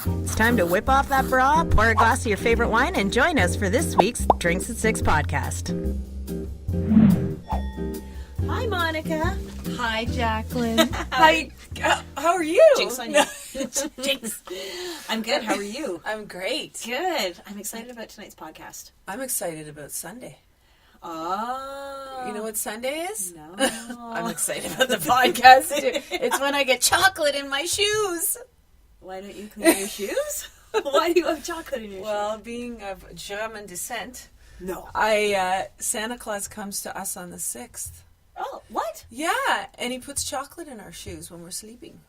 It's time to whip off that bra, pour a glass of your favorite wine, and join us for this week's Drinks at Six podcast. Hi, Monica. Hi, Jacqueline. How are you? Jinx on you. Jinx. I'm good. How are you? I'm great. Good. I'm excited about tonight's podcast. I'm excited about Sunday. Oh. You know what Sunday is? No. I'm excited about the podcast too. It's when I get chocolate in my shoes. Why don't you clean your shoes? Why do you have chocolate in your shoes? Well, being of German descent, no. Santa Claus comes to us on the 6th. Oh, what? Yeah, and he puts chocolate in our shoes when we're sleeping.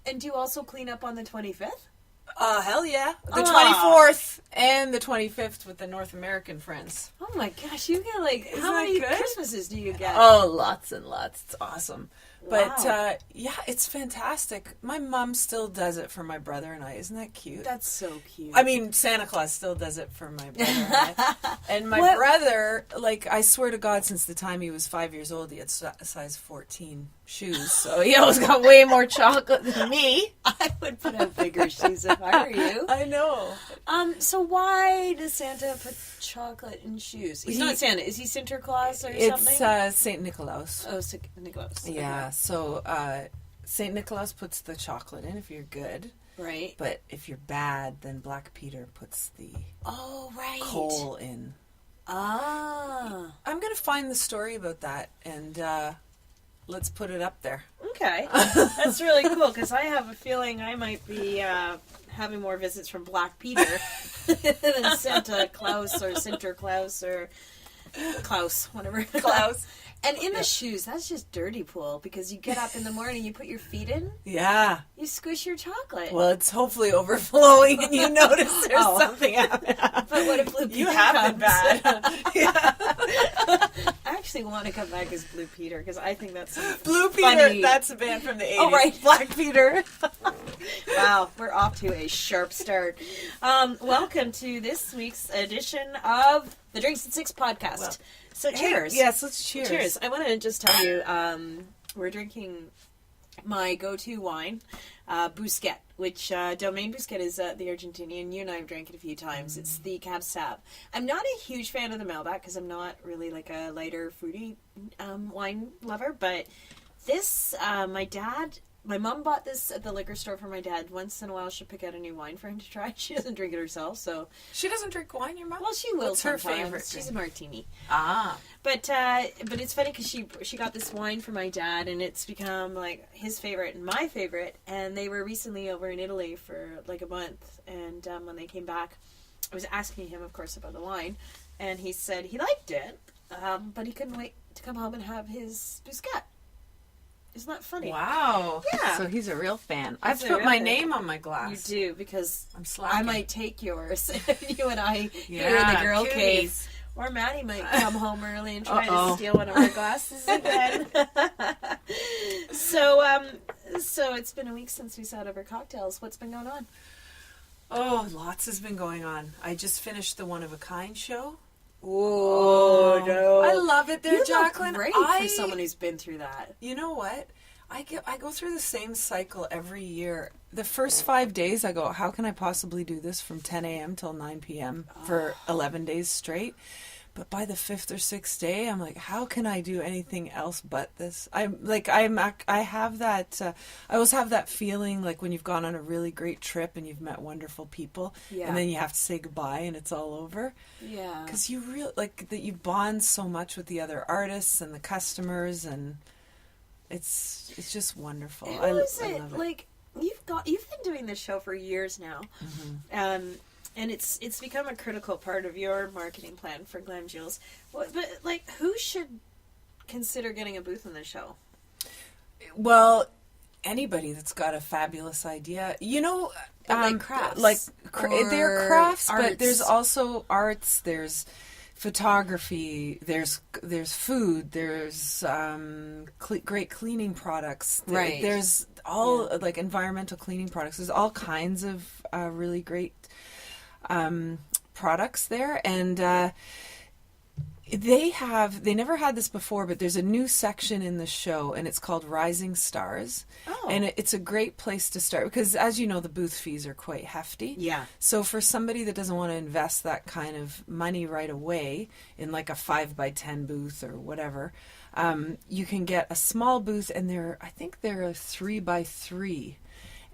And do you also clean up on the 25th? Hell yeah. The 24th and the 25th with the North American friends. Oh my gosh, you get like, Isn't how that many good? Christmases do you get? Oh, lots and lots. It's awesome. Wow. But, yeah, it's fantastic. My mom still does it for my brother and I. Isn't that cute? That's so cute. I mean, Santa Claus still does it for my brother and I. And my What? brother, like, I swear to God, since the time he was 5 years old, he had size 14 shoes. So he always got way more chocolate than me. I would put out bigger shoes if I were you. I know. So why does Santa put chocolate in shoes? He's not Santa. Is he Sinterklaas or something? It's St. Nicholas. Oh, Nicholas. Yeah, so St. Nicholas puts the chocolate in if you're good. Right. But if you're bad, then Black Peter puts the coal in. Ah. I'm going to find the story about that, and let's put it up there. Okay. That's really cool, because I have a feeling I might be having more visits from Black Peter than Santa Claus or Sinterklaas or Klaus, whatever. Klaus. And in the shoes, that's just dirty pool, because you get up in the morning, you put your feet in, Yeah. you squish your chocolate. Well, it's hopefully overflowing, and you notice there's something happening. But what if Blue Peter You have been comes? bad. Yeah. I actually want to come back as Blue Peter, because I think that's some Blue Peter, funny... that's a band from the 80s. Oh, right. Black Peter. Wow, we're off to a sharp start. Welcome to this week's edition of the Drinks at Six podcast. Well, so cheers. Yes, let's cheers. Cheers. I want to just tell you, we're drinking my go-to wine, Bousquet, which Domaine Bousquet is the Argentinian. You and I have drank it a few times. It's the Cab Sav. I'm not a huge fan of the Malbec because I'm not really like a lighter, fruity wine lover, but this, my mom bought this at the liquor store for my dad. Once in a while, she'll pick out a new wine for him to try. She doesn't drink it herself, so... She doesn't drink wine, your mom? Well, she will What's her sometimes. favorite She's drink? a martini. Ah. But it's funny because she got this wine for my dad, and it's become like his favorite and my favorite. And they were recently over in Italy for like a month, and when they came back, I was asking him, of course, about the wine, and he said he liked it, but he couldn't wait to come home and have his Bousquet. Isn't that funny? Wow. Yeah. So he's a real fan. I have He's to a put real my fan. name on my glass. You do, because I'm slacking. I might take yours if you and I here in Yeah, the girl cooties. cave. Or Maddie might come home early and try Uh-oh. to steal one of our glasses again. So it's been a week since we sat over cocktails. What's been going on? Oh, lots has been going on. I just finished the One of a Kind show. Oh, no. I love it there, You Jacqueline. look great for someone who's been through that. You know what? I go through the same cycle every year. The first 5 days, I go, how can I possibly do this from 10 a.m. till 9 p.m. for 11 days straight? But by the 5th or 6th day, I'm like, how can I do anything else but this? I have that, I always have that feeling like when you've gone on a really great trip and you've met wonderful people, and then you have to say goodbye and it's all over. Yeah. Because you really, like, that you bond so much with the other artists and the customers, and it's just wonderful. I love it. Like, you've been doing this show for years now. Mm-hmm. And it's become a critical part of your marketing plan for Glam Jewels. But like, who should consider getting a booth in the show? Well, anybody that's got a fabulous idea, you know, like crafts, they're crafts, arts. but there's also arts. There's photography. There's food. There's great cleaning products. Right. There's all like environmental cleaning products. There's all kinds of really great products there, and They never had this before, but there's a new section in the show, and it's called Rising Stars. Oh. And it's a great place to start because, as you know, the booth fees are quite hefty. Yeah. So for somebody that doesn't want to invest that kind of money right away in like a 5x10 booth or whatever, you can get a small booth, and I think they're a 3x3,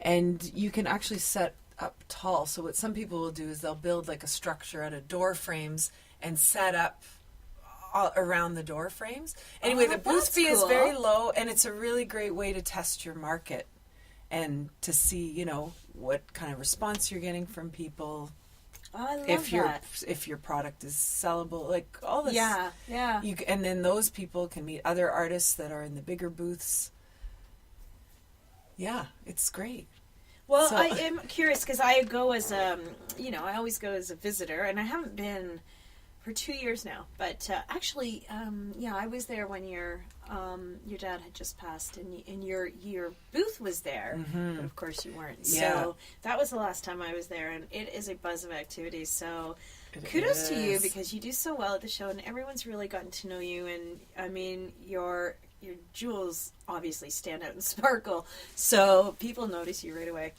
and you can actually set up tall. So what some people will do is they'll build like a structure out of door frames and set up all around the door frames. Anyway, the booth fee is very low, and it's a really great way to test your market and to see, you know, what kind of response you're getting from people. Oh, I love if your product is sellable, like all this. Yeah. And then those people can meet other artists that are in the bigger booths. Yeah, it's great. Well, I am curious because I go as I always go as a visitor, and I haven't been for 2 years now. But actually, I was there when your dad had just passed, and your booth was there, but of course you weren't. Yeah. So that was the last time I was there, and it is a buzz of activities. So kudos to you because you do so well at the show, and everyone's really gotten to know you. And I mean, your jewels obviously stand out and sparkle, so people notice you right away.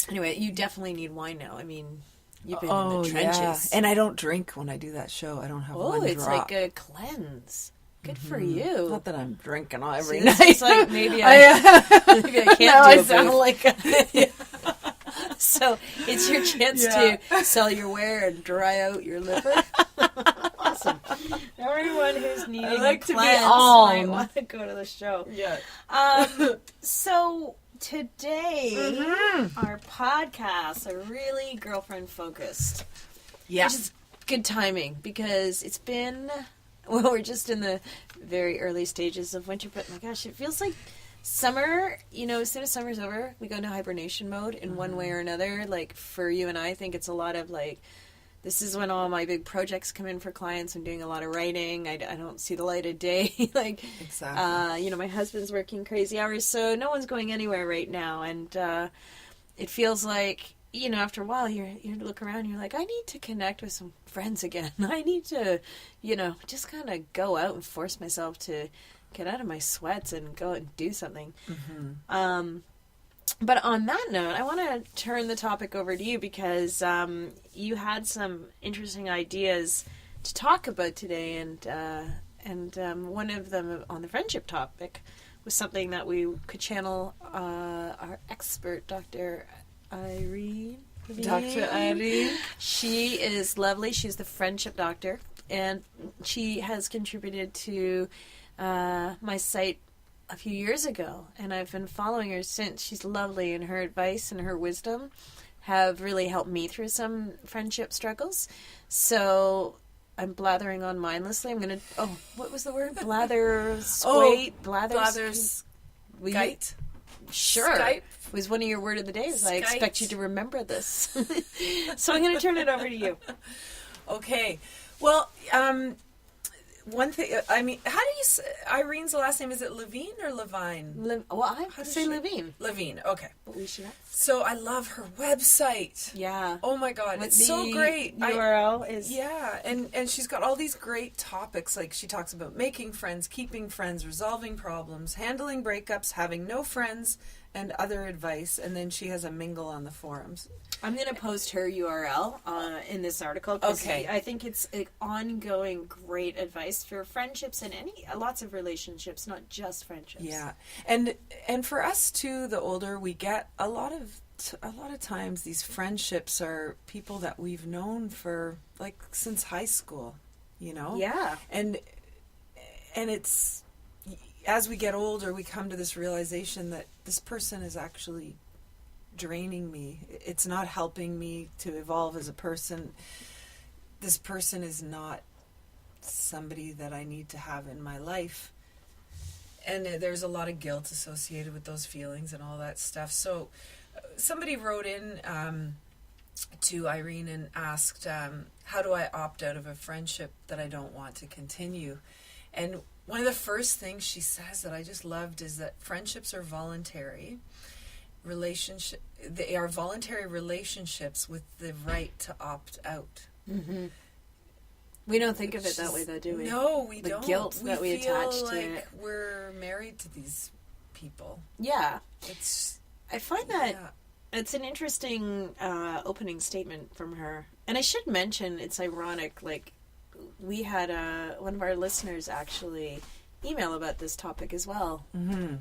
Anyway, you definitely need wine now. I mean, you've been in the trenches. Yeah. And I don't drink when I do that show. I don't have one drop. It's like a cleanse. Good for you. Not that I'm drinking every See, night. It's like maybe I can't do I a sound booth. like So it's your chance to sell your ware and dry out your liver. Awesome. Everyone who's needing a cleanse might want to go to the show. Yeah. So today, our podcasts are really girlfriend focused. Yeah. Which is good timing because it's been, we're just in the very early stages of winter, but my gosh, it feels like summer, as soon as summer's over, we go into hibernation mode in one way or another. Like for you and I think it's a lot of like, this is when all my big projects come in for clients. I'm doing a lot of writing. I don't see the light of day. Exactly. My husband's working crazy hours, so no one's going anywhere right now. And it feels like, after a while, you look around and you're like, I need to connect with some friends again. I need to, just kind of go out and force myself to get out of my sweats and go and do something. But on that note, I want to turn the topic over to you because you had some interesting ideas to talk about today, and one of them on the friendship topic was something that we could channel our expert, Dr. Irene. Dr. Irene. She is lovely. She's the friendship doctor, and she has contributed to my site a few years ago, and I've been following her since. She's lovely, and her advice and her wisdom have really helped me through some friendship struggles. So I'm blathering on mindlessly. I'm going to, what was the word? Blathers. Sure. Skype was one of your word of the days. Skype. I expect you to remember this. So I'm going to turn it over to you. Okay. Well, one thing, how do you say Irene's last name? Is it Levine or Levine? I say Levine. Levine, okay. But we should have. So I love her website. Yeah. Oh my God, it's so great. URL is... Yeah, and she's got all these great topics. Like she talks about making friends, keeping friends, resolving problems, handling breakups, having no friends, and other advice. And then she has a mingle on the forums. I'm going to post her URL in this article. Okay. I think it's ongoing great advice for friendships and lots of relationships, not just friendships. Yeah, and for us too, the older we get, a lot of times these friendships are people that we've known for like since high school, Yeah. And it's as we get older, we come to this realization that this person is actually draining me. It's not helping me to evolve as a person. This person is not somebody that I need to have in my life. And there's a lot of guilt associated with those feelings and all that stuff. So somebody wrote in to Irene and asked, how do I opt out of a friendship that I don't want to continue? And one of the first things she says that I just loved is that friendships are voluntary. They are voluntary relationships with the right to opt out. Mm-hmm. We don't think of it that way, though, do we? No, we the don't. The guilt that we attach to like it. We're married to these people. Yeah. I find that it's an interesting opening statement from her. And I should mention, it's ironic, like, we had one of our listeners actually email about this topic as well. Mm-hmm.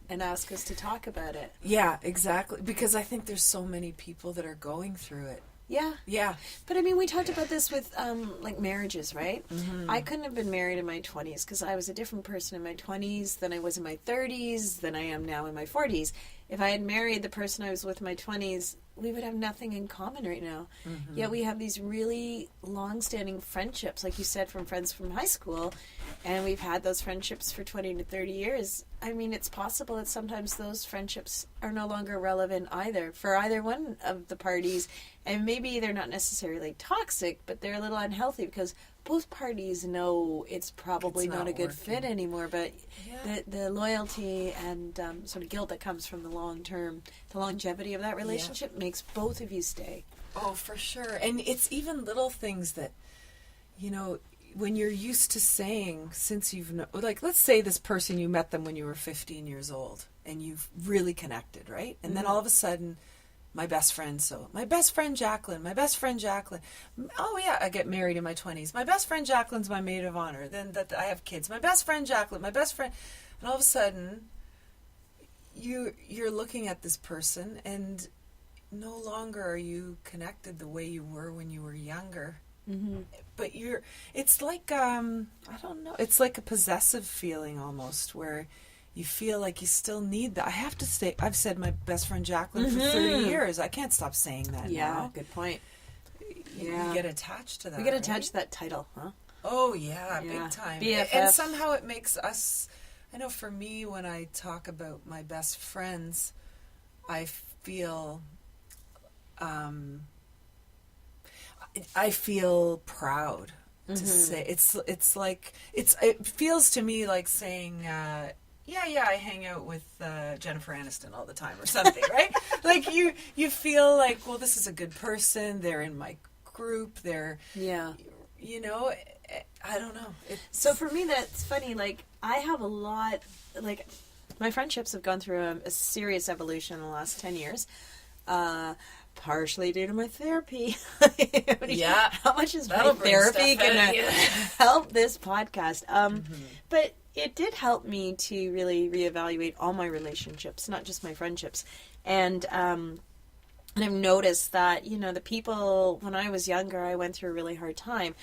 And ask us to talk about it. Yeah, exactly. Because I think there's so many people that are going through it. Yeah. Yeah. But I mean, we talked about this with, like, marriages, right? Mm-hmm. I couldn't have been married in my 20s because I was a different person in my 20s than I was in my 30s, than I am now in my 40s. If I had married the person I was with in my 20s, we would have nothing in common right now. Mm-hmm. Yet we have these really long-standing friendships, like you said, from friends from high school, and we've had those friendships for 20 to 30 years. I mean, it's possible that sometimes those friendships are no longer relevant either, for either one of the parties, and maybe they're not necessarily toxic, but they're a little unhealthy because both parties know it's probably not a good fit anymore, but the loyalty and sort of guilt that comes from the longevity of that relationship makes both of you stay. Oh, for sure. And it's even little things that, you know, when you're used to saying, since like, let's say this person, you met them when you were 15 years old and you've really connected, right? And then all of a sudden, my best friend Jacqueline. Oh yeah, I get married in my 20s. My best friend Jacqueline's my maid of honor. Then that I have kids. My best friend Jacqueline, and all of a sudden, you're looking at this person, and no longer are you connected the way you were when you were younger. Mm-hmm. But it's like I don't know. It's like a possessive feeling almost, where you feel like you still need that. I have to stay. I've said my best friend Jacqueline for 30 years. I can't stop saying that now. Yeah, good point. You get attached to that. We get attached to that title, huh? Oh, yeah, big time. BFF. And somehow it makes us... I know for me, when I talk about my best friends, I feel... I feel proud to say... It's like... It feels to me like saying... Yeah, I hang out with Jennifer Aniston all the time or something, right? Like, you feel like, well, this is a good person. They're in my group. They're, you know, I don't know. So for me, that's funny. Like, I have a lot, like, my friendships have gone through a serious evolution in the last 10 years. Partially due to my therapy. How much is my therapy going to help this podcast? But it did help me to really reevaluate all my relationships, not just my friendships. And I've noticed that, you know, the people, when I was younger, I went through a really hard time.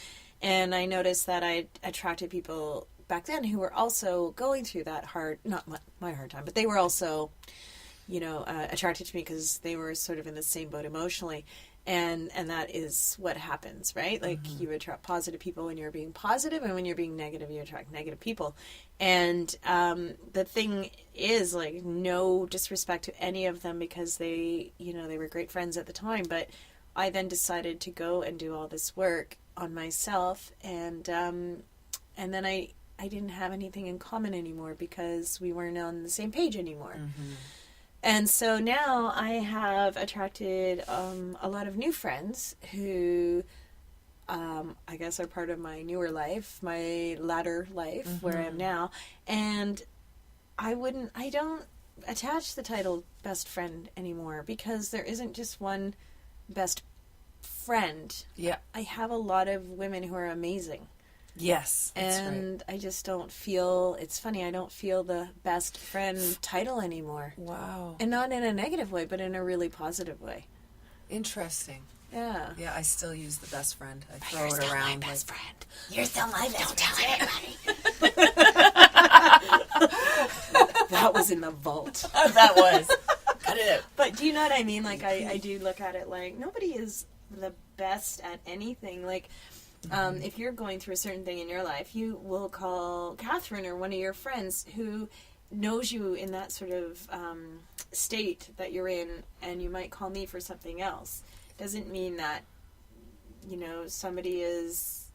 And I noticed that I attracted people back then who were also going through that not my hard time, but they were also, you know, attracted to me because they were sort of in the same boat emotionally. And that is what happens, right? Like, you attract positive people when you're being positive, and when you're being negative, you attract negative people. And the thing is, like, no disrespect to any of them because they, you know, they were great friends at the time. But I then decided to go and do all this work on myself, and then I didn't have anything in common anymore because we weren't on the same page anymore. And so now I have attracted a lot of new friends who I guess are part of my newer life, my latter life, where I am now. And I don't attach the title best friend anymore because there isn't just one best friend. Yeah. I have a lot of women who are amazing. Yes, that's and right. I just don't feel, it's funny, I don't feel the best friend title anymore. Wow. And not in a negative way, but in a really positive way. Interesting. Yeah. Yeah, I still use the best friend. I throw it around. My best friend. You're still my best friend. Don't tell anybody. That was in the vault. That was. Cut it out. But do you know what I mean? Like, I do look at it like, nobody is the best at anything. Like, if you're going through a certain thing in your life, you will call Catherine or one of your friends who knows you in that sort of state that you're in, and you might call me for something else. Doesn't mean that, you know, somebody is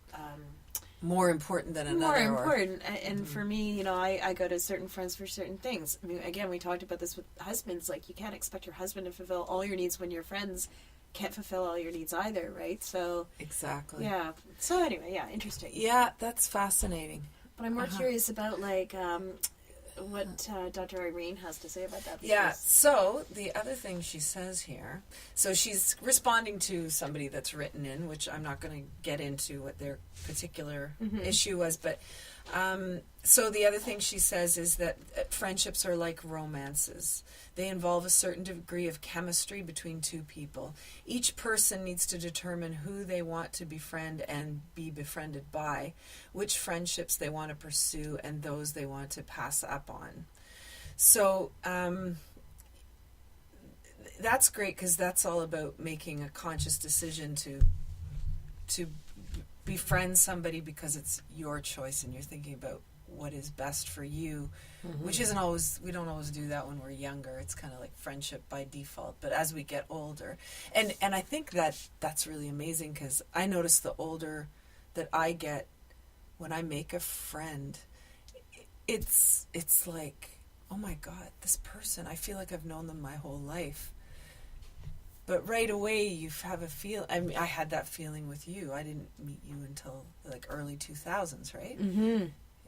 more important than another. More important. And for me, you know, I go to certain friends for certain things. I mean, again, we talked about this with husbands. Like, you can't expect your husband to fulfill all your needs when you're friends can't fulfill all your needs either, right? So Exactly. yeah. So anyway, yeah, interesting. Yeah, that's fascinating. But I'm more curious about like what Dr. Irene has to say about that. Yeah, so the other thing she says here, so she's responding to somebody that's written in, which I'm not going to get into what their particular issue was, but so the other thing she says is that friendships are like romances. They involve a certain degree of chemistry between two people. Each person needs to determine who they want to befriend and be befriended by, which friendships they want to pursue, and those they want to pass up on. So that's great, because that's all about making a conscious decision to befriend somebody because it's your choice and you're thinking about what is best for you, which isn't always, we don't always do that when we're younger. It's kind of like friendship by default, but as we get older, and I think that's really amazing, because I notice the older that I get, when I make a friend, it's like, oh my God, this person, I feel like I've known them my whole life. But right away, you have a feel. I mean, I had that feeling with you. I didn't meet you until like early 2000s, right? Mm-hmm.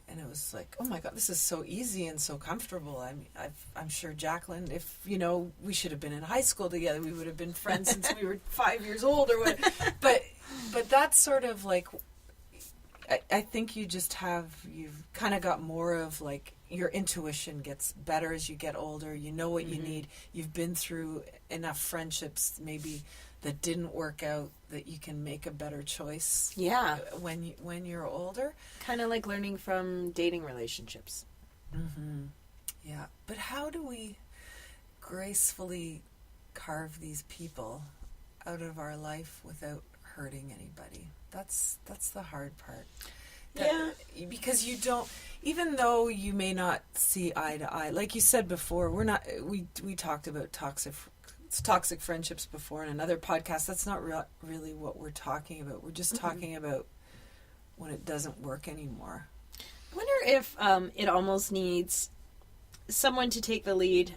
And it was like, oh my God, this is so easy and so comfortable. I mean, I'm sure Jacqueline, if we should have been in high school together, we would have been friends since we were 5 years old or what. But that's sort of like, I think you've kind of got more of like, your intuition gets better as you get older. You know what you need. You've been through enough friendships maybe that didn't work out that you can make a better choice. Yeah. When you're older. Kind of like learning from dating relationships. Mm-hmm. Yeah. But how do we gracefully carve these people out of our life without hurting anybody? That's the hard part. Because you don't, even though you may not see eye to eye, like you said before, we talked about toxic friendships before in another podcast. That's not really what we're talking about. We're just talking about when it doesn't work anymore. I wonder if it almost needs someone to take the lead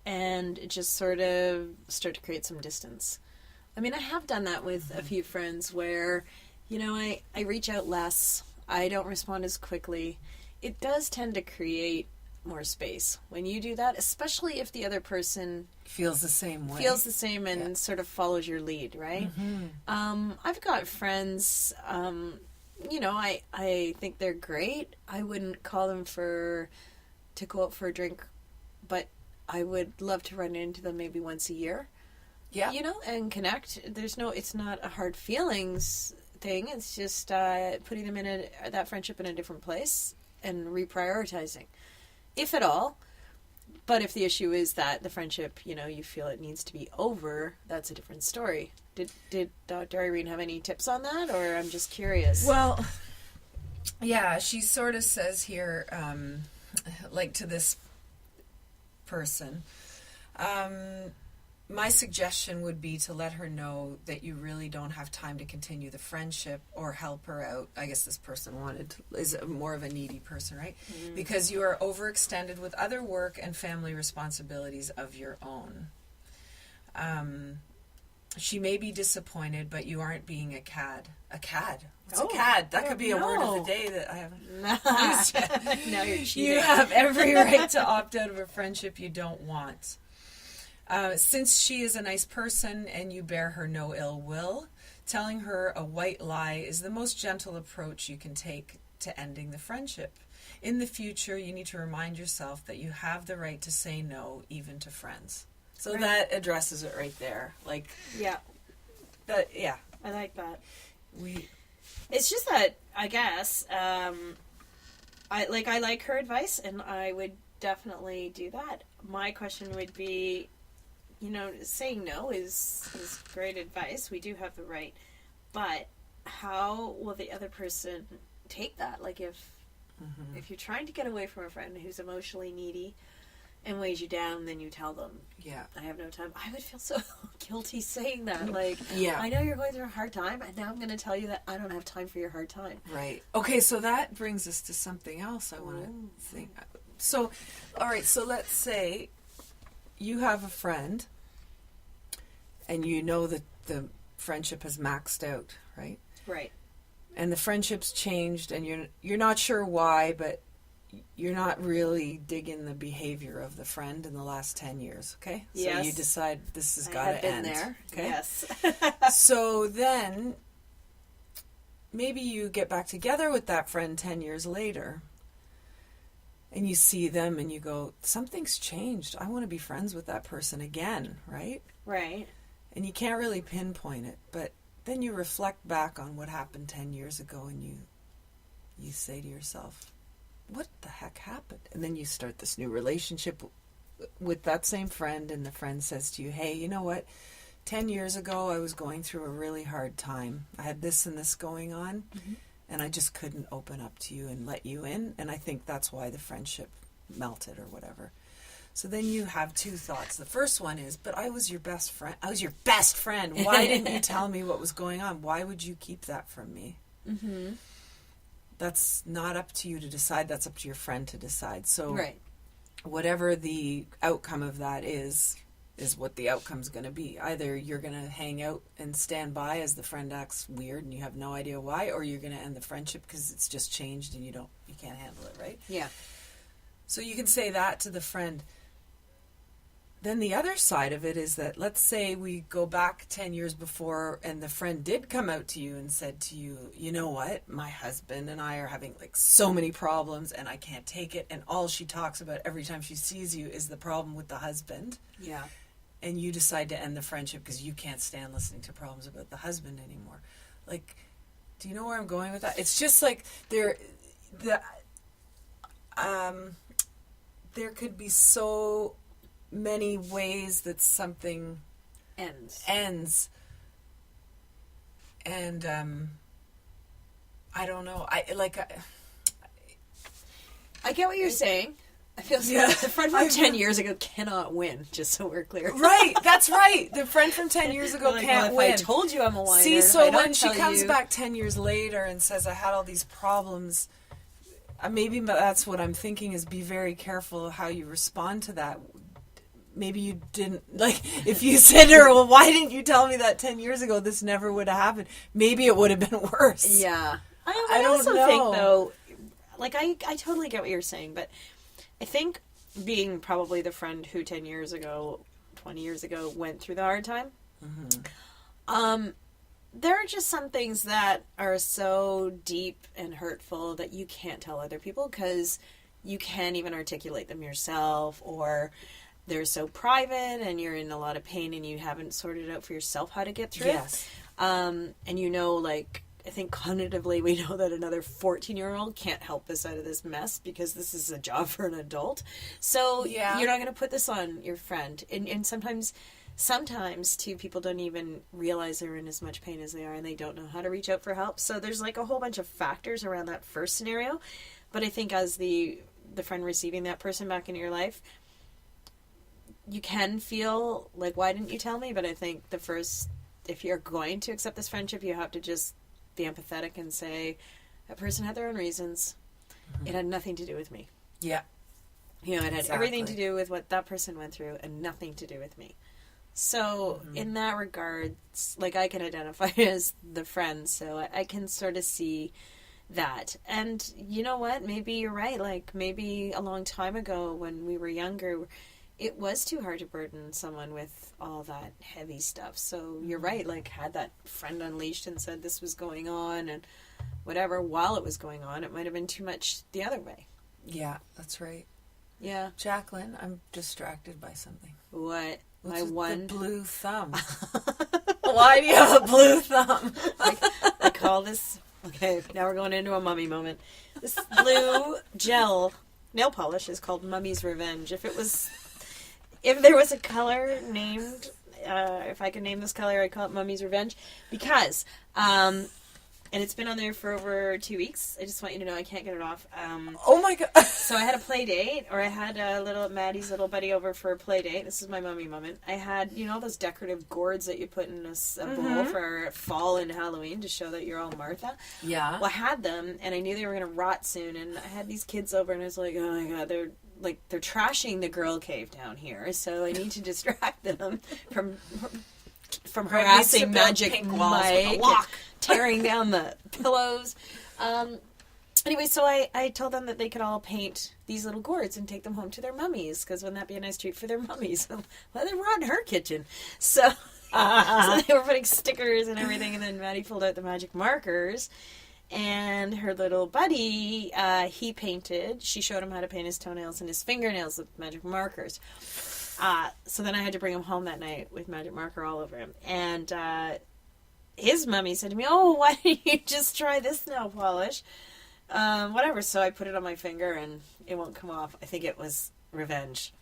and just sort of start to create some distance. I mean, I have done that with a few friends where, I reach out less. I don't respond as quickly. It does tend to create more space when you do that, especially if the other person feels the same way. And sort of follows your lead, right? Mm-hmm. I've got friends, I think they're great. I wouldn't call them to go out for a drink, but I would love to run into them maybe once a year. Yeah. And connect. It's not a hard feelings thing. It's just putting them in that friendship in a different place and reprioritizing, if at all. But if the issue is that the friendship, you feel it needs to be over, that's a different story. Did Dr. Irene have any tips on that, or I'm just curious? Well, yeah, she sort of says here, like to this person, my suggestion would be to let her know that you really don't have time to continue the friendship or help her out. I guess this person is more of a needy person, right? Mm. Because you are overextended with other work and family responsibilities of your own. She may be disappointed, but you aren't being a cad. A cad? What's a cad? That could be a word of the day that I haven't used. Now you're cheating. You have every right to opt out of a friendship you don't want. Since she is a nice person and you bear her no ill will, telling her a white lie is the most gentle approach you can take to ending the friendship. In the future, you need to remind yourself that you have the right to say no, even to friends. So that addresses it right there. Like, yeah. I like that. It's just that, I guess, I like her advice, and I would definitely do that. My question would be, saying no is great advice. We do have the right. But how will the other person take that? Like if you're trying to get away from a friend who's emotionally needy and weighs you down, then you tell them, I have no time. I would feel so guilty saying that. Like, I know you're going through a hard time, and now I'm going to tell you that I don't have time for your hard time. Right. Okay, so that brings us to something else I want to think. So, all right, so let's say you have a friend and you know that the friendship has maxed out, right? Right. And the friendship's changed, and you're not sure why, but you're not really digging the behavior of the friend in the last 10 years, okay? Yes. So you decide this has got I have to been end. there. Okay? Yes. So then maybe you get back together with that friend 10 years later, and you see them and you go, something's changed. I want to be friends with that person again, right? Right. And you can't really pinpoint it, but then you reflect back on what happened 10 years ago, and you say to yourself, what the heck happened? And then you start this new relationship with that same friend, and the friend says to you, hey, you know what? 10 years ago, I was going through a really hard time. I had this and this going on, and I just couldn't open up to you and let you in. And I think that's why the friendship melted or whatever. So then you have two thoughts. The first one is, but I was your best friend. I was your best friend. Why didn't you tell me what was going on? Why would you keep that from me? Mm-hmm. That's not up to you to decide. That's up to your friend to decide. So whatever the outcome of that is what the outcome's going to be. Either you're going to hang out and stand by as the friend acts weird and you have no idea why, or you're going to end the friendship because it's just changed and you can't handle it, right? Yeah. So you can say that to the friend. Then the other side of it is that, let's say we go back 10 years before and the friend did come out to you and said to you, you know what, my husband and I are having like so many problems and I can't take it, and all she talks about every time she sees you is the problem with the husband. Yeah. And you decide to end the friendship because you can't stand listening to problems about the husband anymore. Like, do you know where I'm going with that? It's just like there could be so many ways that something ends. And I don't know. I get what you're saying. I feel so the friend from 10 years ago cannot win, just so we're clear. Right, that's right. The friend from 10 years ago can't win. I told you I'm a whiner. See, so when she comes back 10 years later and says, I had all these problems, maybe that's what I'm thinking is be very careful how you respond to that. Maybe you didn't, like, if you said to her, well, why didn't you tell me that 10 years ago? This never would have happened. Maybe it would have been worse. Yeah. I don't also know. think, though, like, I totally get what you're saying, but I think being probably the friend who 10 years ago, 20 years ago, went through the hard time, there are just some things that are so deep and hurtful that you can't tell other people because you can't even articulate them yourself, or they're so private and you're in a lot of pain and you haven't sorted out for yourself how to get through it. And you know, like, I think cognitively we know that another 14-year-old can't help us out of this mess because this is a job for an adult. So you're not going to put this on your friend. And sometimes too, people don't even realize they're in as much pain as they are and they don't know how to reach out for help. So there's like a whole bunch of factors around that first scenario. But I think as the friend receiving that person back into your life, you can feel like, why didn't you tell me? But I think if you're going to accept this friendship, you have to just be empathetic and say, that person had their own reasons. It had nothing to do with me. Yeah. You know, it had everything to do with what that person went through and nothing to do with me. So in that regard, like, I can identify as the friend, so I can sort of see that. And you know what? Maybe you're right. Like, maybe a long time ago when we were younger, it was too hard to burden someone with all that heavy stuff. So you're right, like, had that friend unleashed and said this was going on and whatever while it was going on, it might have been too much the other way. Yeah, that's right. Yeah. Jacqueline, I'm distracted by something. What? The blue thumb. Why do you have a blue thumb? I call this... Okay, now we're going into a mummy moment. This blue gel nail polish is called Mummy's Revenge. If there was a color named, if I could name this color, I'd call it Mummy's Revenge. Because, and it's been on there for over 2 weeks. I just want you to know I can't get it off. Oh my God. So I had a play date, or I had Maddie's little buddy over for a play date. This is my mummy moment. I had, those decorative gourds that you put in a bowl for fall and Halloween to show that you're all Martha. Yeah. Well, I had them, and I knew they were going to rot soon, and I had these kids over, and I was like, oh my God, they're trashing the girl cave down here, so I need to distract them from from Greg needs to harassing build Magic pink walls with a Mike, lock. tearing down the pillows. Anyway, so I told them that they could all paint these little gourds and take them home to their mummies, because wouldn't that be a nice treat for their mummies? Let them rot in her kitchen. So, so they were putting stickers and everything, and then Maddie pulled out the magic markers, and her little buddy, he painted. She showed him how to paint his toenails and his fingernails with magic markers. So then I had to bring him home that night with magic marker all over him. And his mummy said to me, "Oh, why didn't you just try this nail polish?" Whatever. So I put it on my finger and it won't come off. I think it was revenge.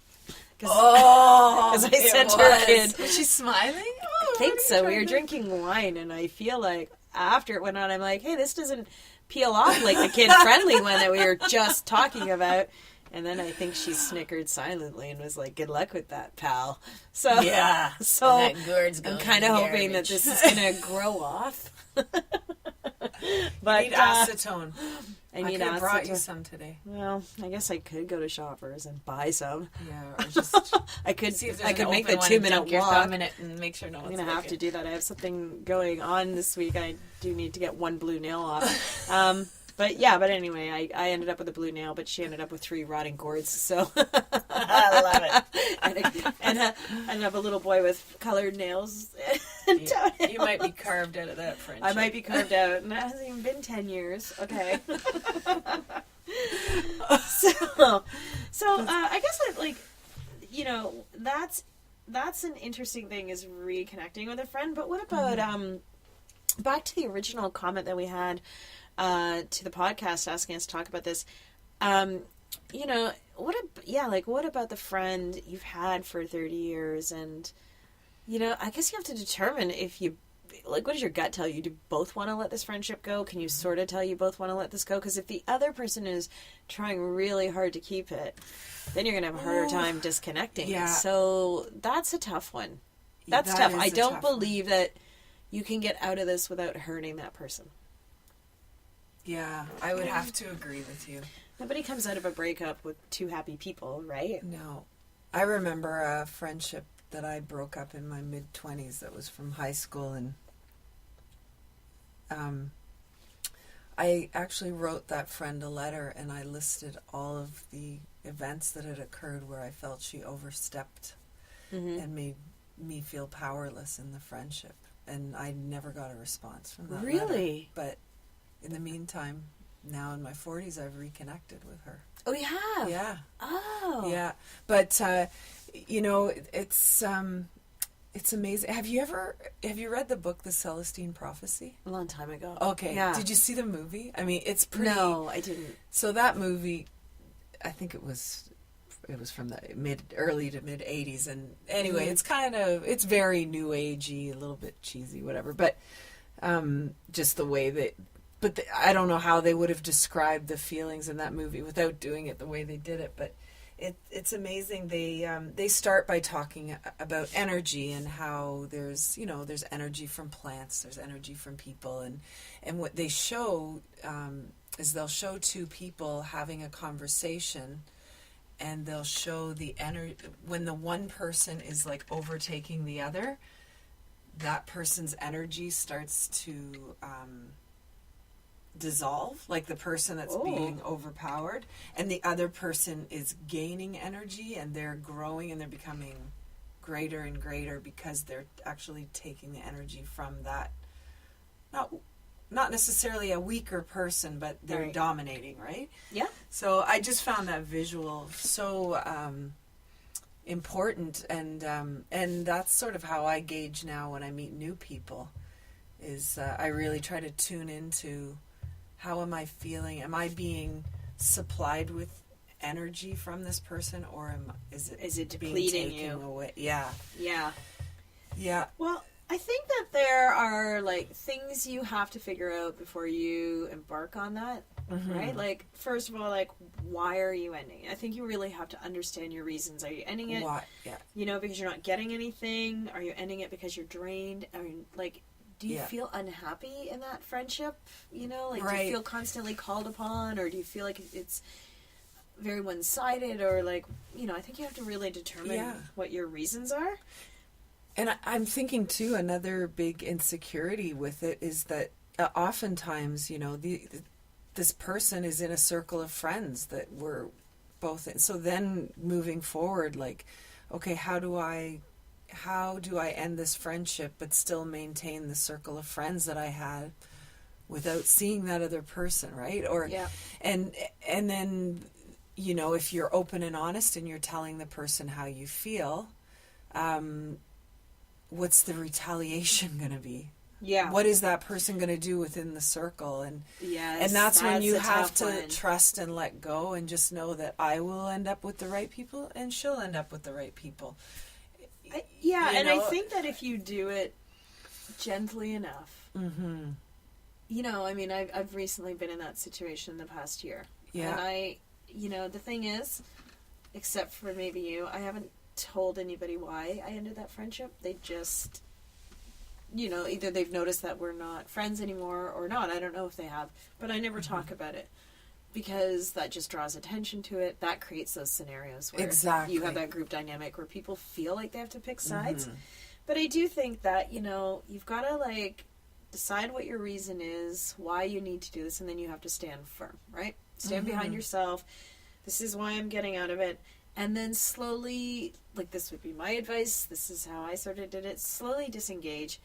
Because I said to her kid. Was she smiling? I think so. We were drinking wine, and I feel like after it went on, I'm like, hey, this doesn't peel off like the kid-friendly one that we were just talking about. And then I think she snickered silently and was like, good luck with that, pal. So, Yeah. So that gourd's going I'm kind of hoping that this is going to grow off. But you need acetone. I need could have brought acetone. you some today. Well, I guess I could go to Shoppers and buy some. Yeah, or just I could see if I there's could an make the open one and 2-minute dunk your walk. thumb in it and make sure no I'm one's gonna have to do that. I have something going on this week. I do need to get one blue nail off. But anyway, I ended up with a blue nail, but she ended up with 3 rotting gourds. So I love it. and I have a little boy with colored nails. And toenails. You might be carved out of that friendship. I might be carved out, and it hasn't even been 10 years. Okay. So I guess that, like, you know, that's an interesting thing, is reconnecting with a friend. But what about back to the original comment that we had to the podcast asking us to talk about this? You know, what about the friend you've had for 30 years? And, you know, I guess you have to determine if you, like, what does your gut tell you? Do you both want to let this friendship go? Can you sort of tell you both want to let this go? Because if the other person is trying really hard to keep it, then you're going to have a harder time disconnecting. Yeah. So that's a tough one. That's That tough. is I a don't tough one. believe that you can get out of this without hurting that person. Yeah, I would have to agree with you. Nobody comes out of a breakup with 2 happy people, right? No. I remember a friendship that I broke up in my mid-20s that was from high school, and I actually wrote that friend a letter, and I listed all of the events that had occurred where I felt she overstepped and made me feel powerless in the friendship. And I never got a response from that letter. Really? But in the meantime, now in my 40s, I've reconnected with her. Oh, you have? Yeah. Oh. Yeah. But, you know, it's amazing. Have you read the book, The Celestine Prophecy? A long time ago. Okay. Yeah. Did you see the movie? I mean, it's pretty. No, I didn't. So that movie, I think it was from the early to mid 80s. And anyway, it's very new agey, a little bit cheesy, whatever. But just the way that, I don't know how they would have described the feelings in that movie without doing it the way they did it. But it's amazing. They start by talking about energy and how there's energy from plants, there's energy from people, and what they show is they'll show 2 people having a conversation, and they'll show the energy when the one person is like overtaking the other. That person's energy starts to dissolve, like the person that's being overpowered, and the other person is gaining energy, and they're growing and they're becoming greater and greater because they're actually taking the energy from that, not necessarily a weaker person, but they're Right. dominating, right? Yeah. So I just found that visual so important, and that's sort of how I gauge now when I meet new people, is I really try to tune into how am I feeling? Am I being supplied with energy from this person, or is it being depleting taken you? away? Yeah. Yeah. Yeah. Well, I think that there are, like, things you have to figure out before you embark on that, right? Like, first of all, like, why are you ending it? I think you really have to understand your reasons. Are you ending it, Why? Yeah. you know, because you're not getting anything? Are you ending it because you're drained? I mean, like, do you feel unhappy in that friendship? You know, like, do you feel constantly called upon, or do you feel like it's very one-sided, or, like, you know, I think you have to really determine what your reasons are. And I'm thinking too, another big insecurity with it is that oftentimes, this person is in a circle of friends that we're both in. So then moving forward, like, okay, how do I end this friendship but still maintain the circle of friends that I had without seeing that other person, right? Or Yeah. and then, if you're open and honest and you're telling the person how you feel, what's the retaliation going to be? Yeah. What is that person going to do within the circle? And Yes, that's when you a have tough to one. trust and let go and just know that I will end up with the right people and she'll end up with the right people. I think that if you do it gently enough, Mm-hmm. I've recently been in that situation in the past year. Yeah. And the thing is, except for maybe you, I haven't told anybody why I ended that friendship. They just, either they've noticed that we're not friends anymore or not. I don't know if they have, but I never talk about it because that just draws attention to it. That creates those scenarios where you have that group dynamic where people feel like they have to pick sides. Mm-hmm. But I do think that, you've got to decide what your reason is, why you need to do this, and then you have to stand firm, right? Stand behind yourself. This is why I'm getting out of it. And then slowly, this would be my advice, this is how I sort of did it, slowly disengage.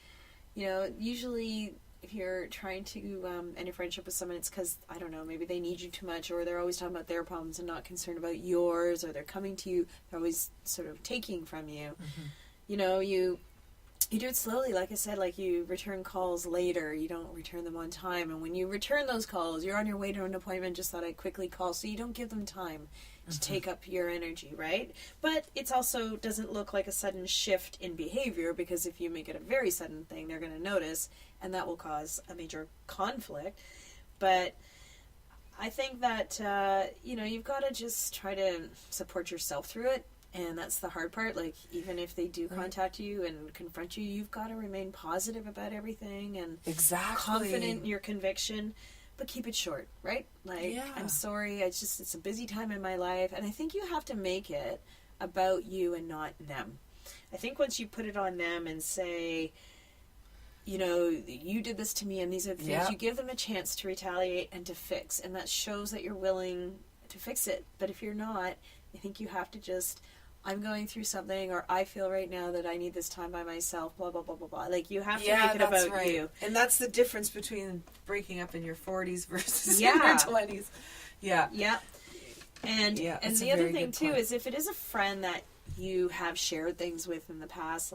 Usually if you're trying to end a friendship with someone, it's because, I don't know, maybe they need you too much, or they're always talking about their problems and not concerned about yours, or they're coming to you, they're always sort of taking from you. Mm-hmm. You do it slowly, like I said, you return calls later, you don't return them on time, and when you return those calls, you're on your way to an appointment, just thought I'd quickly call, so you don't give them time to take up your energy, right? But it's also doesn't look like a sudden shift in behavior, because if you make it a very sudden thing, they're going to notice, and that will cause a major conflict. But I think that, you've got to just try to support yourself through it. And that's the hard part. Even if they do contact you and confront you, you've got to remain positive about everything and confident in your conviction, but keep it short, right? I'm sorry, it's a busy time in my life. And I think you have to make it about you and not them. I think once you put it on them and say, you did this to me and these are the things, you give them a chance to retaliate and to fix. And that shows that you're willing to fix it. But if you're not, I think you have to just, I'm going through something, or I feel right now that I need this time by myself, blah, blah, blah, blah, blah. You have to make it about you. And that's the difference between breaking up in your 40s versus in your 20s. Yeah. Yeah. And the other thing, too, is if it is a friend that you have shared things with in the past,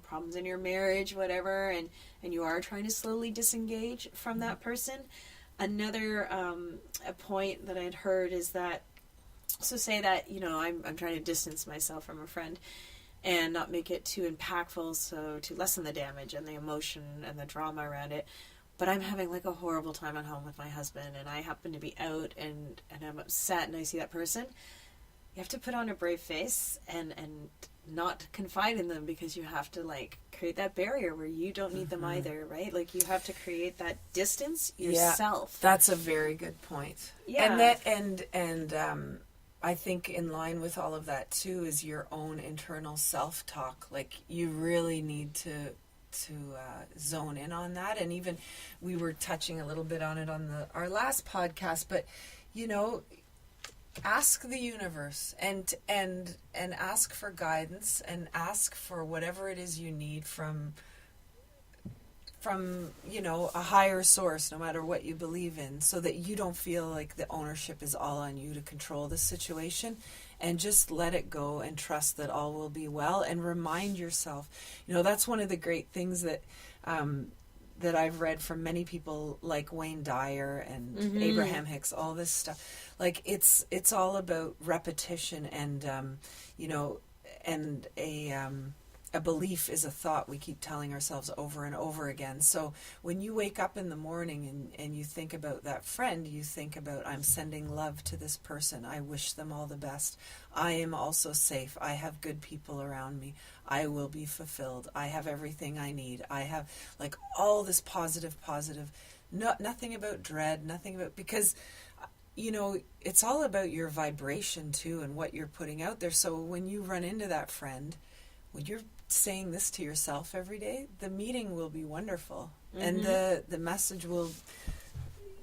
problems in your marriage, whatever, and you are trying to slowly disengage from that person, another a point that I'd heard is that, so say that, I'm trying to distance myself from a friend and not make it too impactful, so to lessen the damage and the emotion and the drama around it. But I'm having a horrible time at home with my husband, and I happen to be out and I'm upset and I see that person. You have to put on a brave face and not confide in them, because you have to create that barrier where you don't need them either, right? You have to create that distance yourself. That's a very good point. Yeah. And I think in line with all of that too is your own internal self-talk. You really need to zone in on that. And even we were touching a little bit on it on our last podcast, but ask the universe and ask for guidance and ask for whatever it is you need from a higher source, no matter what you believe in, so that you don't feel like the ownership is all on you to control the situation, and just let it go and trust that all will be well. And remind yourself, that's one of the great things that that I've read from many people like Wayne Dyer and Abraham Hicks, all this stuff. It's all about repetition and and a belief is a thought we keep telling ourselves over and over again. So when you wake up in the morning and you think about that friend, you think about, I'm sending love to this person. I wish them all the best. I am also safe. I have good people around me. I will be fulfilled. I have everything I need. I have all this positive, nothing about dread, nothing about, because it's all about your vibration too and what you're putting out there. So when you run into that friend, when you're saying this to yourself every day, the meeting will be wonderful. And the message will,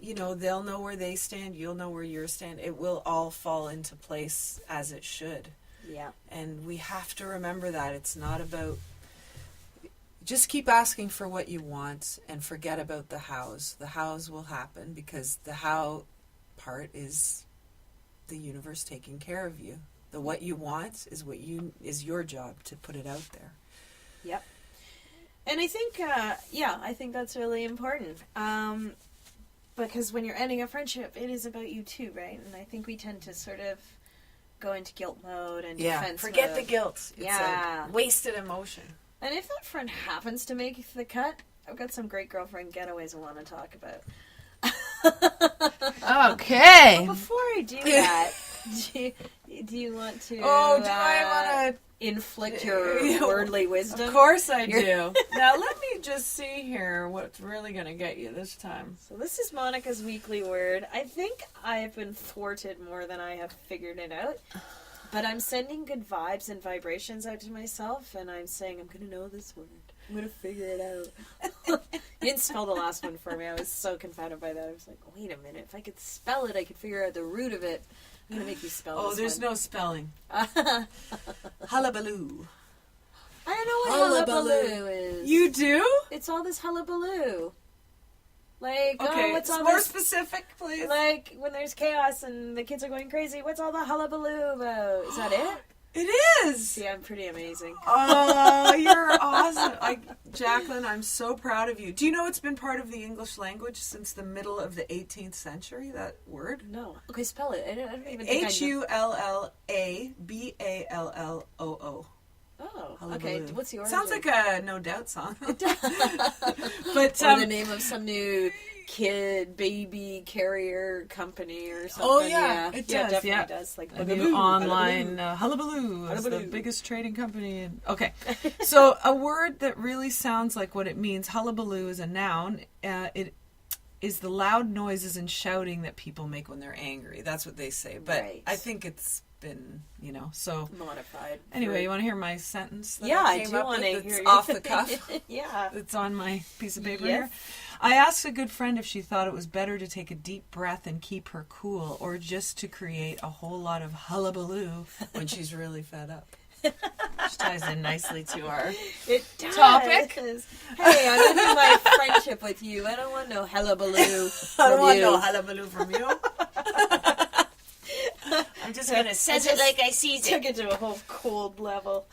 they'll know where they stand, you'll know where you stand. It will all fall into place as it should. Yeah. And we have to remember that. It's not about... Just keep asking for what you want and forget about the hows. The hows will happen because the how part is the universe taking care of you. The what you want is your job to put it out there. Yep. And I think, I think that's really important. Because when you're ending a friendship, it is about you too, right? And I think we tend to sort of go into guilt mode and defense forget mode. the guilt. It's a wasted emotion. And if that friend happens to make the cut, I've got some great girlfriend getaways I want to talk about. Okay. But before I do that, do you want to... Oh, do I want to... inflict your worldly wisdom? Of course I do. Now let me just see here what's really going to get you this time. So this is Monica's weekly word. I think I've been thwarted more than I have figured it out. But I'm sending good vibes and vibrations out to myself, and I'm saying I'm going to know this word. I'm going to figure it out. You didn't spell the last one for me. I was so confounded by that. I was like, wait a minute. If I could spell it, I could figure out the root of it. I'm going to make you spell this. Oh, there's no spelling. Hullabaloo. I don't know what hullabaloo is. You do? It's all this hullabaloo. Like, okay, what's all more this... specific, please. Like, when there's chaos and the kids are going crazy, what's all the hullabaloo about? Is that it? It is! See, I'm pretty amazing. Oh, you're awesome. Jacqueline, I'm so proud of you. Do you know it's been part of the English language since the middle of the 18th century, that word? No. Okay, spell it. I don't even think Hullaballoo. Oh, Hullabaloo. okay. What's the origin? Sounds like a No Doubt song. It does. But, or the name of some new baby carrier company or something. Oh, yeah. It does. Yeah, it definitely does. Like a new online Hullabaloo is the biggest trading company. Okay. So a word that really sounds like what it means, hullabaloo is a noun. It is the loud noises and shouting that people make when they're angry. That's what they say. But right. I think it's been, so... modified. Anyway, you want to hear my sentence that I came do up want to with? hear It's off the cuff. Yeah. It's on my piece of paper Yes. here. I asked a good friend if she thought it was better to take a deep breath and keep her cool, or just to create a whole lot of hullabaloo when she's really fed up. Which ties in nicely to our topic. Hey, I'm ending my friendship with you. I don't want no hullabaloo from I don't want you. no hullabaloo from you. I'm just going to says it like I sees it. Took it to a whole cold level.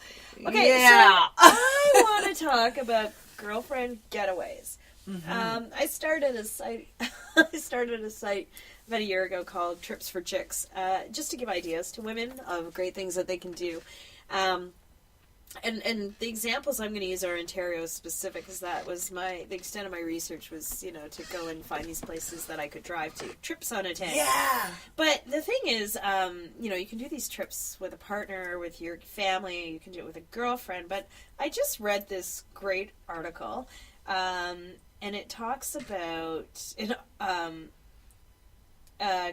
Okay, yeah. So I want to talk about girlfriend getaways. Mm-hmm. I started a site. I started a site about a year ago called Trips for Chicks, just to give ideas to women of great things that they can do. And the examples I'm going to use are Ontario specific, because that was the extent of my research was, to go and find these places that I could drive to. Trips on a tank. Yeah. But the thing is, you can do these trips with a partner, with your family, you can do it with a girlfriend. But I just read this great article, and it talks about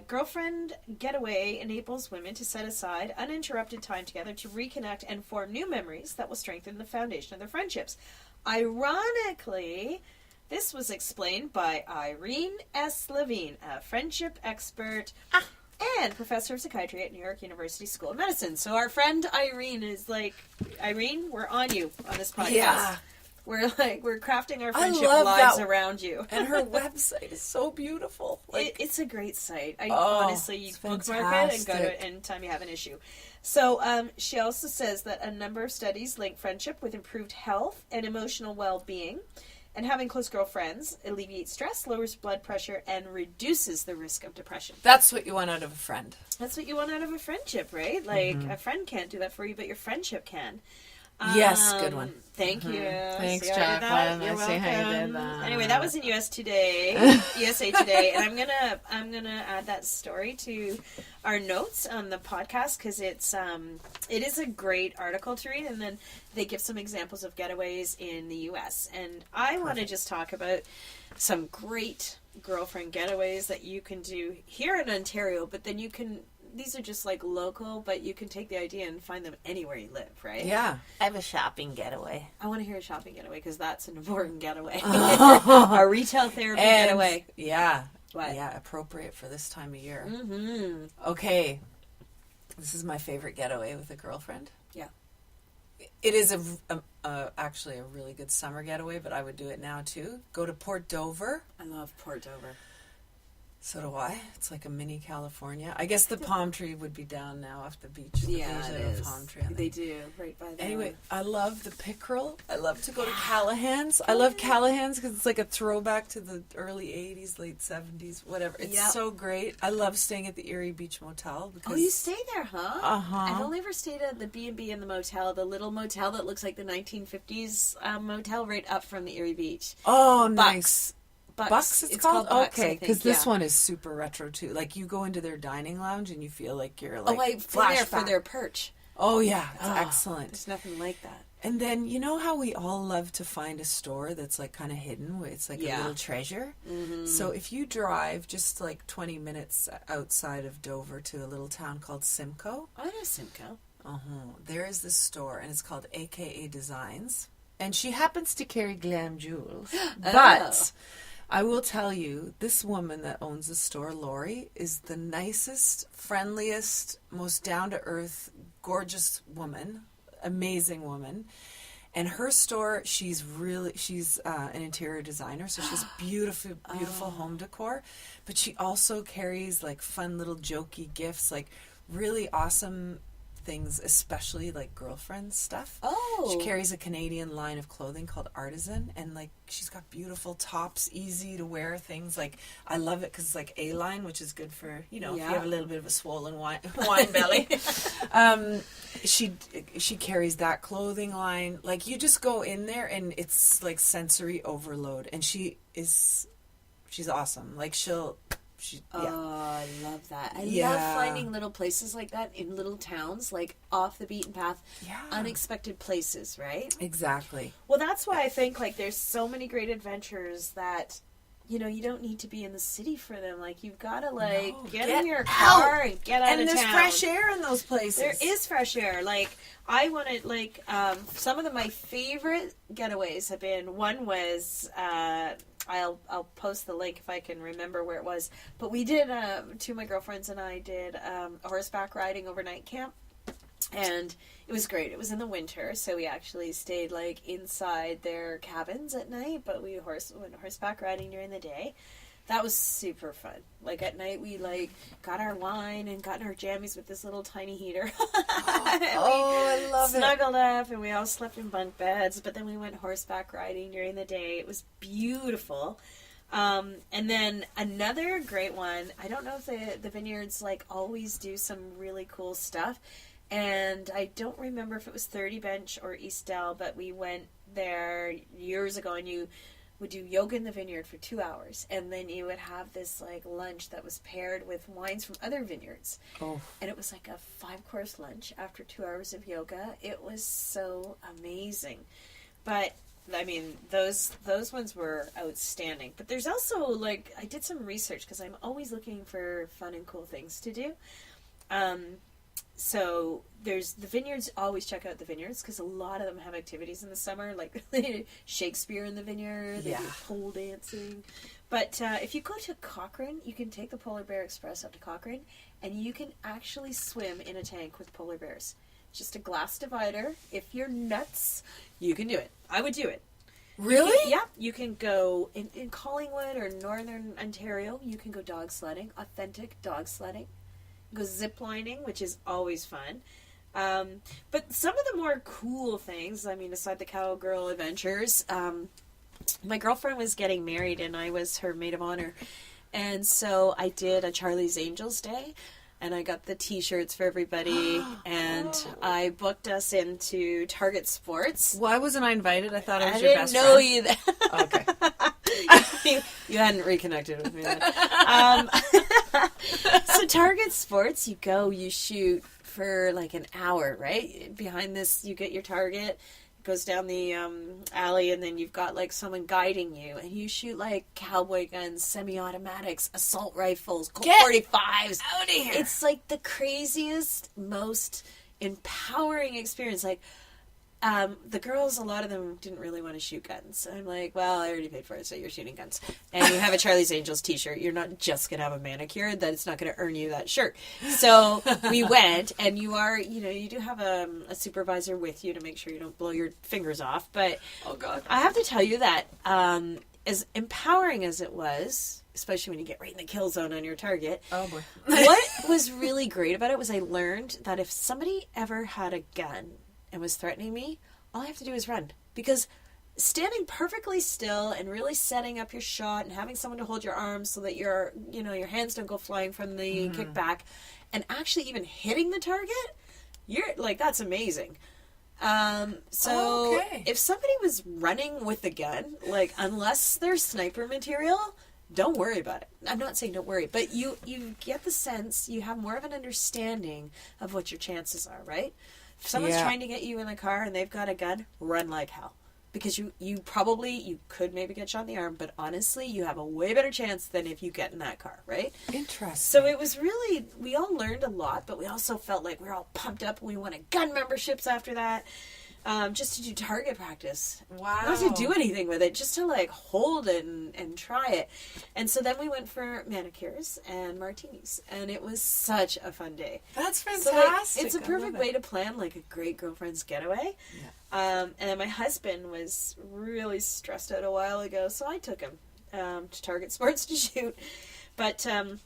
girlfriend getaway enables women to set aside uninterrupted time together to reconnect and form new memories that will strengthen the foundation of their friendships. Ironically, this was explained by Irene S. Levine, a friendship expert and professor of psychiatry at New York University School of Medicine. So our friend Irene is like, Irene, we're on you on this podcast. Yeah. We're crafting our friendship lives around you. And her website is so beautiful. It's a great site. Honestly, you bookmark it and go to it anytime you have an issue. So she also says that a number of studies link friendship with improved health and emotional well-being. And having close girlfriends alleviates stress, lowers blood pressure, and reduces the risk of depression. That's what you want out of a friend. That's what you want out of a friendship, right? Like, a friend can't do that for you, but your friendship can. Yes, good one. Thank you. Thanks, See Jacqueline. You're I see how you welcome. did that. Anyway, that was in USA Today, and I'm gonna add that story to our notes on the podcast because it is a great article to read, and then they give some examples of getaways in the US. And I want to just talk about some great girlfriend getaways that you can do here in Ontario, but then you can these are just like local, but you can take the idea and find them anywhere you live, right? Yeah. I have a shopping getaway. I want to hear a shopping getaway because that's an important getaway. A retail therapy getaway. Yeah. What? Yeah, appropriate for this time of year. Mm-hmm. Okay. This is my favorite getaway with a girlfriend. Yeah. It is actually a really good summer getaway, but I would do it now too. Go to Port Dover. I love Port Dover. So do I. It's like a mini California. I guess the palm tree would be down now off the beach. The Yeah, beach it have a is. palm tree. They do, right by there. Anyway, I love the pickerel. I love to go to Callahan's. I love Callahan's because it's like a throwback to the early 80s, late 70s, whatever. It's so great. I love staying at the Erie Beach Motel. Because, Oh, you stay there, huh? Uh-huh. I've only ever stayed at the B&B in the motel, the little motel that looks like the 1950s motel right up from the Erie Beach. Oh, Bucks. nice. Bucks. It's called? Bucks, Okay, I think, because this yeah. one is super retro too. Like you go into their dining lounge and you feel like you're like Oh, I've been there for flashback. their perch. Oh yeah, it's Oh, excellent. There's nothing like that. And then you know how we all love to find a store that's like kind of hidden, where it's like a Yeah. little treasure. Mm-hmm. So if you drive just like 20 minutes outside of Dover to a little town called Simcoe, I know Simcoe. there is this store and it's called AKA Designs, and she happens to carry glam jewels, but. I will tell you, this woman that owns the store, Lori, is the nicest, friendliest, most down-to-earth, gorgeous woman, amazing woman. And her store, she's an interior designer, so she's beautiful home decor. But she also carries like fun little jokey gifts, like really awesome things, especially like girlfriend stuff. Oh. She carries a Canadian line of clothing called Artisan, and like she's got beautiful tops, easy to wear things. Like I love it because it's like A-line, which is good for if you have a little bit of a swollen wine belly. She carries that clothing line. Like you just go in there and it's like sensory overload, and she's awesome. Like Oh, I love that. I Yeah. love finding little places like that in little towns, like off the beaten path, unexpected places, right? Exactly. Well, that's why I think like there's so many great adventures that you don't need to be in the city for them. Like you've got to get in your car and get out of town. And there's fresh air in those places. There is fresh air. Like I wanted some of my favorite getaways have been. One was I'll post the link if I can remember where it was. But we did two of my girlfriends and I did a horseback riding overnight camp. And it was great. It was in the winter, so we actually stayed like inside their cabins at night, but we went horseback riding during the day. That was super fun. Like at night we got our wine and got in our jammies with this little tiny heater. I love it. Snuggled up and we all slept in bunk beds, but then we went horseback riding during the day. It was beautiful. And then another great one, I don't know if the vineyards always do some really cool stuff. And I don't remember if it was 30 Bench or East Dell, but we went there years ago and you would do yoga in the vineyard for 2 hours. And then you would have this lunch that was paired with wines from other vineyards. Oh. And it was like a 5-course lunch after 2 hours of yoga. It was so amazing. But I mean, those ones were outstanding. But there's also I did some research because I'm always looking for fun and cool things to do. So there's the vineyards. Always check out the vineyards because a lot of them have activities in the summer, like Shakespeare in the vineyard. They do pole dancing. But if you go to Cochrane, you can take the Polar Bear Express up to Cochrane, and you can actually swim in a tank with polar bears. Just a glass divider. If you're nuts, you can do it. I would do it. Really? You can go in Collingwood or Northern Ontario. You can go dog sledding, authentic dog sledding. Go zip lining, which is always fun. But some of the more cool things, I mean, aside the cowgirl adventures, my girlfriend was getting married and I was her maid of honor. And so I did a Charlie's Angels Day. And I got the T-shirts for everybody, and I booked us into Target Sports. Why wasn't I invited? I thought I was your best friend. I didn't know you. Okay. you hadn't reconnected with me then. So Target Sports, you shoot for an hour, right? Behind this, you get your target, goes down the alley, and then you've got like someone guiding you, and you shoot like cowboy guns, semi-automatics, assault rifles, Colt 45s. Out of here! It's like the craziest, most empowering experience. Like, the girls, a lot of them didn't really want to shoot guns. I'm like, well, I already paid for it, so you're shooting guns. And you have a Charlie's Angels t-shirt. You're not just going to have a manicure. That's not going to earn you that shirt. So we went, and you are, you do have a supervisor with you to make sure you don't blow your fingers off. But Oh, God. I have to tell you that as empowering as it was, especially when you get right in the kill zone on your target, Oh, boy. what was really great about it was I learned that if somebody ever had a gun and was threatening me, all I have to do is run. Because standing perfectly still and really setting up your shot and having someone to hold your arms so that your hands don't go flying from the kickback, and actually even hitting the target, you're like, that's amazing. So if somebody was running with the gun, like, unless they're sniper material, don't worry about it. I'm not saying don't worry, but you get the sense, you have more of an understanding of what your chances are, right? If someone's trying to get you in the car and they've got a gun, run like hell. Because you could maybe get shot in the arm, but honestly, you have a way better chance than if you get in that car, right? Interesting. So it was really, we all learned a lot, but we also felt like we were all pumped up and we wanted gun memberships after that. Just to do target practice. Wow. Not to do anything with it, just to like hold it and try it. And so then we went for manicures and martinis, and it was such a fun day. That's So fantastic. like, it's a perfect way to plan like a great girlfriend's getaway. Yeah. And then my husband was really stressed out a while ago, so I took him to Target Sports to shoot. But I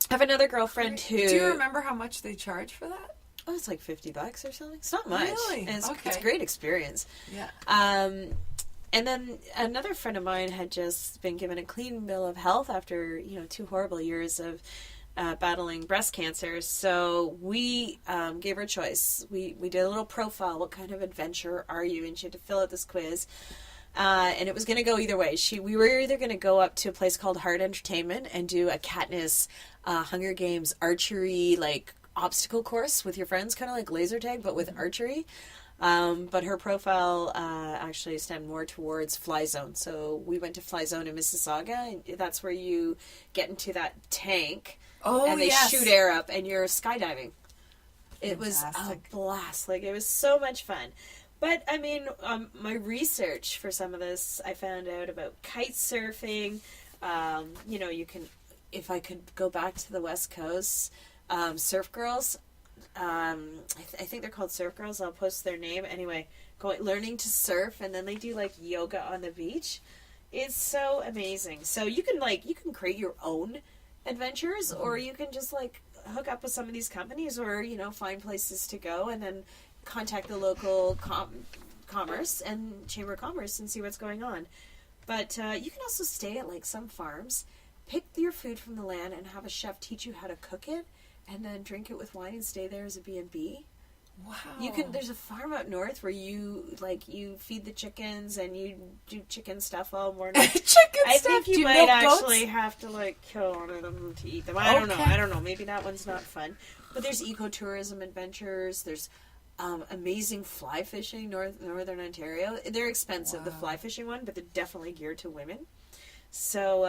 have another girlfriend who... Do you remember how much they charge for that? Oh, it's like $50 or something. It's not much. Really? And it's Okay. a great experience. Yeah. And then another friend of mine had just been given a clean bill of health after 2 horrible years of battling breast cancer. So we gave her a choice. We did a little profile. What kind of adventurer are you? And she had to fill out this quiz. And it was going to go either way. We were either going to go up to a place called Heart Entertainment and do a Katniss Hunger Games archery, like, obstacle course with your friends, kind of like laser tag, but with archery. But her profile actually stemmed more towards Fly Zone. So we went to Fly Zone in Mississauga, and that's where you get into that tank, and they shoot air up, and you're skydiving. It was a blast. Like, it was so much fun. But, I mean, my research for some of this, I found out about kite surfing. You can, if I could go back to the West Coast, surf girls, I think they're called surf girls. I'll post their name. Anyway, learning to surf, and then they do like yoga on the beach. It's so amazing. So you can create your own adventures, or you can just like hook up with some of these companies, or find places to go, and then contact the local commerce and chamber of commerce and see what's going on. But you can also stay at like some farms, pick your food from the land, and have a chef teach you how to cook it. And then drink it with wine and stay there as a B&B. Wow. There's a farm up north where you feed the chickens and you do chicken stuff all morning. I think you might actually have to like kill one of them to eat them. I don't know. Maybe that one's not fun. But there's ecotourism adventures. There's amazing fly fishing, northern Ontario. They're expensive, the fly fishing one, but they're definitely geared to women. So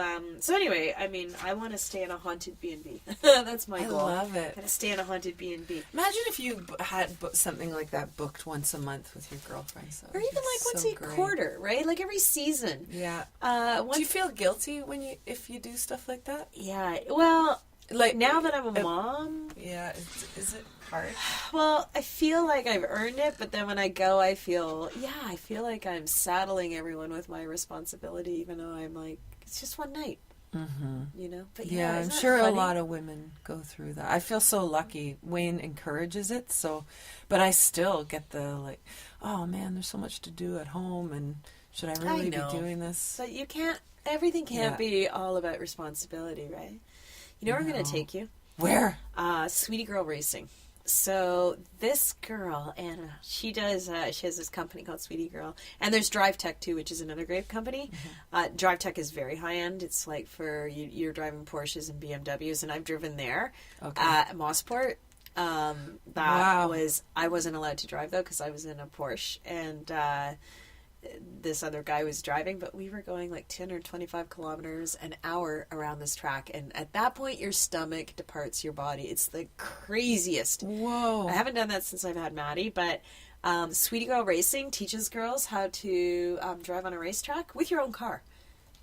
anyway, I mean, I want to stay in a haunted B&B. That's my goal. I love it. Gotta stay in a haunted B&B. Imagine if you had something like that booked once a month with your girlfriends. Or even like once a quarter, right? Like every season. Yeah. Do you feel guilty if you do stuff like that? Yeah. Well, like now that I'm a mom. Yeah. Is it hard? Well, I feel like I've earned it, but then when I go, I feel like I'm saddling everyone with my responsibility, even though I'm like, it's just one night. Mm-hmm. But yeah, I'm sure a lot of women go through that. I feel so lucky. Wayne encourages it, but I still get the like, oh man, there's so much to do at home, and should I really be doing this? But everything can't be all about responsibility, right? You know where I'm going to take you? Where? Sweetie Girl Racing. So this girl, Anna, she has this company called Sweetie Girl. And there's Drive Tech too, which is another great company. Mm-hmm. Drive Tech is very high end. It's like for you're driving Porsches and BMWs, and I've driven there at Mossport. I wasn't allowed to drive though because I was in a Porsche, and this other guy was driving, but we were going like 10 or 25 kilometers an hour around this track, and at that point your stomach departs your body. It's the craziest. Whoa. I haven't done that since I've had Maddie, but Sweetie Girl Racing teaches girls how to drive on a racetrack with your own car,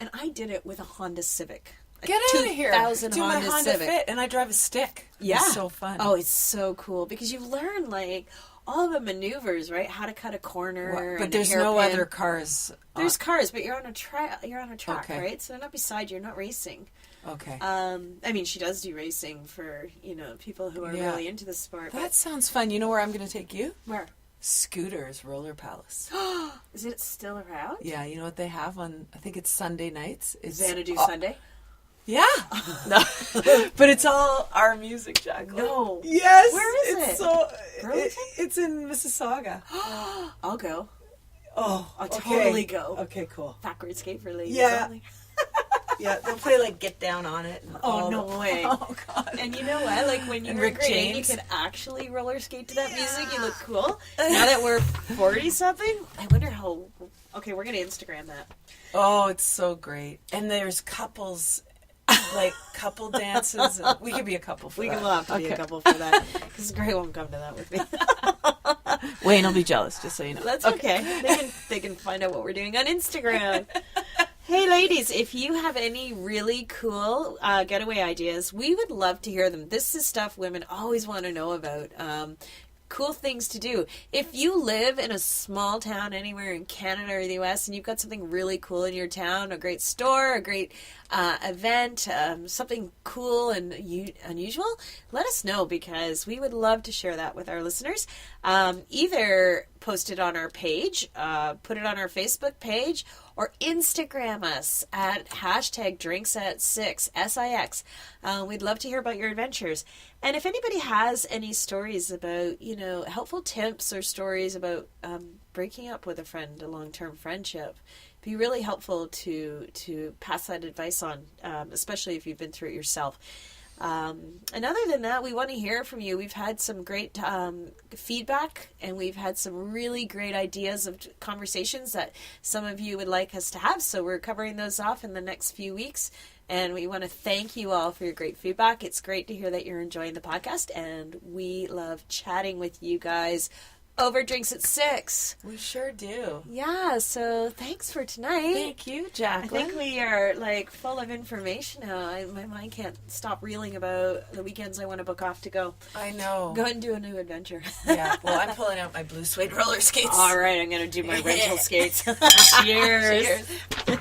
and I did it with a Honda Civic. Get out of here. 2000 Do my Honda Honda Civic. Fit, and I drive a stick. Yeah. It's so fun. Oh, it's so cool because you learn like all the maneuvers, right? How to cut a corner. But and there's a no hairpin. other cars. There's cars, but you're on a track. You're on a track, Okay. right? So they're not beside you. You're not racing. Okay. I mean, she does do racing for people who are Yeah. really into the sport. That sounds fun. You know where I'm going to take you? Where Scooters Roller Palace. is it still around? Yeah, you know what they have on, I think it's Sunday nights? It's Xanadu Sunday. Yeah. No. But it's all our music, Jacqueline. No. Yes. Where is it? So, Burlington? it's in Mississauga. I'll go. Oh, I'll okay. totally go. Okay, cool. Backward skate for ladies. Yeah. only. Yeah, they'll play like Get Down on It. And Oh, all no the- way. Oh, God. And you know what? Like when you And were Rick grade 8, you James. could actually roller skate to that music. You look cool. Now that we're 40 something, I wonder how. Okay, we're gonna Instagram that. Oh, it's so great. And there's couples, like couple dances. And we could be a couple for We that. can have to be a couple for that because Gray won't come to that with me. Wayne will be jealous, just so you know. That's okay. They can find out what we're doing on Instagram. Hey, ladies, if you have any really cool getaway ideas, we would love to hear them. This is stuff women always want to know about. Cool things to do. If you live in a small town anywhere in Canada or the US and you've got something really cool in your town, a great store, a great event, something cool and unusual, let us know because we would love to share that with our listeners. Either post it on our page, put it on our Facebook page, or Instagram us at #drinks@6, SIX. We'd love to hear about your adventures. And if anybody has any stories about, helpful tips or stories about breaking up with a friend, a long-term friendship, it'd be really helpful to pass that advice on, especially if you've been through it yourself. And other than that, we want to hear from you. We've had some great feedback, and we've had some really great ideas of conversations that some of you would like us to have. So we're covering those off in the next few weeks. And we want to thank you all for your great feedback. It's great to hear that you're enjoying the podcast, and we love chatting with you guys over Drinks at 6. We sure do. Yeah, so thanks for tonight. Thank you, I Jacqueline. think we are full of information now. My mind can't stop reeling about the weekends I want to book off to go. I know. Go and do a new adventure. Yeah, well, I'm pulling out my blue suede roller skates. All right, I'm going to do my rental skates. Cheers. Cheers.